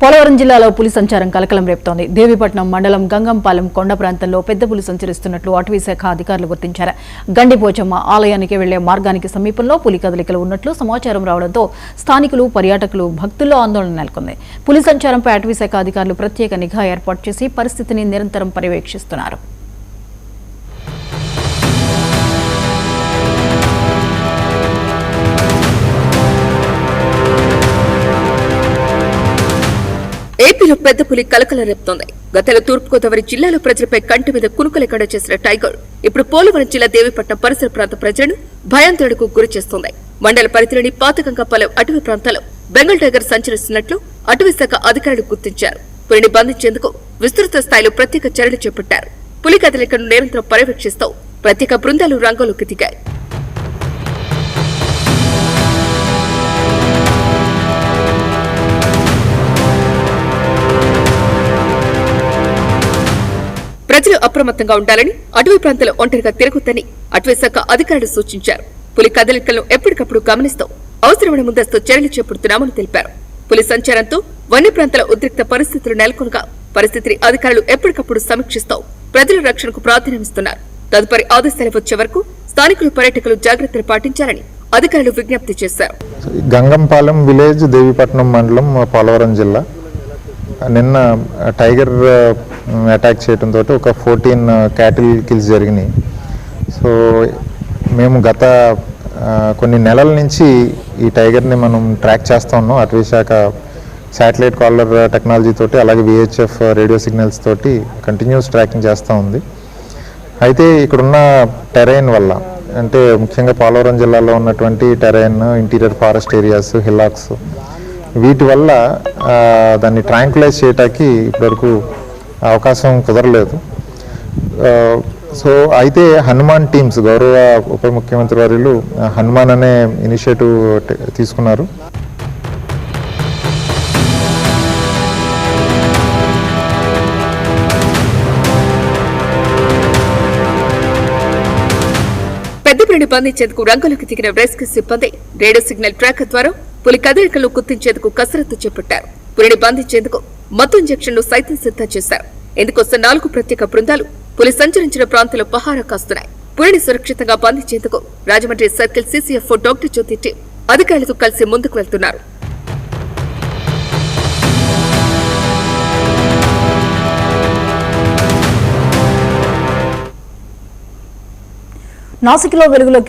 పోలవరం జిల్లాలో పులి సంచారం కలకలం రేపుతోంది. దేవీపట్నం మండలం గంగంపాలెం కొండ ప్రాంతంలో పెద్ద పులి సంచరిస్తున్నట్లు అటవీ శాఖ అధికారులు గుర్తించారు. గండిపోచమ్మ ఆలయానికి వెళ్లే మార్గానికి సమీపంలో పులి కదలికలు ఉన్నట్లు సమాచారం రావడంతో స్థానికులు, పర్యాటకులు, భక్తుల్లో ఆందోళన నెలకొంది. పులి సంచారంపై అటవీ శాఖ అధికారులు ప్రత్యేక నిఘా ఏర్పాటు చేసి పరిస్థితిని నిరంతరం పర్యవేక్షిస్తున్నారు. ఏపీలో పెద్ద పులి కలకలం రేపుతోంది. గతంలో తూర్పుగోదావరి జిల్లాలో ప్రజలపై కంటి మీద కునుకలెక్కడ చేసిన టైగర్ ఇప్పుడు పోలవరం జిల్లా దేవీపట్నం పరిసర ప్రాంత ప్రజలను భయాందోళనకు గురి చేస్తోంది. మండల పరిధిలోని పాతగంగపాలెం అటవీ ప్రాంతాల్లో బెంగాల్ టైగర్ సంచరిస్తున్నట్లు అటవీ శాఖ అధికారులు గుర్తించారు. పులిని బంధించేందుకు విస్తృత స్థాయిలో ప్రత్యేక చర్యలు చేపట్టారు. పులి కదలికను నిరంతరం పర్యవేక్షిస్తూ ప్రత్యేక బృందాలు రంగంలోకి దిగాయి. ప్రజలు అప్రమత్తంగా ఉండాలని, అటవీ ప్రాంతాల్లో ఒంటరిగా తిరగొద్దని అటవీ శాఖ అధికారులు సూచించారు. పులి కదలికలను ఎప్పటికప్పుడు గమనిస్తూ అవసరమైన ముందస్తు చర్యలు చేపడుతున్నామని తెలిపారు. పులి సంచారంతో వన్య ప్రాంతాల ఉద్రిక్త పరిస్థితులు నెలకొనగా పరిస్థితిని అధికారులు ఎప్పటికప్పుడు సమీక్షిస్తూ ప్రజల రక్షణకు ప్రాధాన్యమిస్తున్నారు. తదుపరి ఆదేశాలు వచ్చే వరకు స్థానికులు, పర్యాటకులు జాగ్రత్తలు పాటించాలని అధికారులు విజ్ఞప్తి చేశారు. గంగంపాలెం విలేజ్, దేవీపట్నం మండలం, పోలవరం జిల్లా. నిన్న టైగర్ అటాక్ చేయడంతో ఒక 14 క్యాటిల్ కిల్స్ జరిగినాయి. సో మేము గత కొన్ని నెలల నుంచి ఈ టైగర్ని మనం ట్రాక్ చేస్తూ ఉన్నాం. అటవీ శాఖ శాటిలైట్ కాలర్ టెక్నాలజీ తోటి, అలాగే VHF రేడియో సిగ్నల్స్ తోటి కంటిన్యూస్ ట్రాకింగ్ చేస్తూ ఉంది. అయితే ఇక్కడున్న టెరైన్ వల్ల, అంటే ముఖ్యంగా పోలవరం జిల్లాలో ఉన్నటువంటి టెరైన్, ఇంటీరియర్ ఫారెస్ట్ ఏరియాస్, హిల్లాక్స్, వీటి వల్ల దాన్ని ట్రాంక్యులైజ్ చేయడానికి ఇప్పటివరకు అవకాశం కుదరలేదు. సో అయితే హనుమాన్ టీమ్స్, గౌరవ ఉప ముఖ్యమంత్రి వర్యులు హనుమాన్ అనే ఇనిషియేటివ్ తీసుకున్నారు. పెద్ద పులిని బంధించేందుకు రంగంలోకి దిగిన రెస్క్యూ సిబ్బంది రేడియో సిగ్నల్ ట్రాకర్ ద్వారా పులి కదలికలను గుర్తించేందుకు కసరత్తు చేపట్టారు. పులిని బంధించేందుకు మత్తు ఇంజెక్షన్లు సైతం సిద్ధం చేశారు. ఇందుకోసం 4 ప్రత్యేక బృందాలు పులి సంచరించిన ప్రాంతంలో పహారా కాస్తున్నాయి. పులిని సురక్షితంగా బంధించేందుకు రాజమండ్రి సర్కిల్ CCFO డాక్టర్ జ్యోతి టీం అధికారులతో కలిసి ముందుకు వెళ్తున్నారు. నాసిక్లో వెలుగులోకి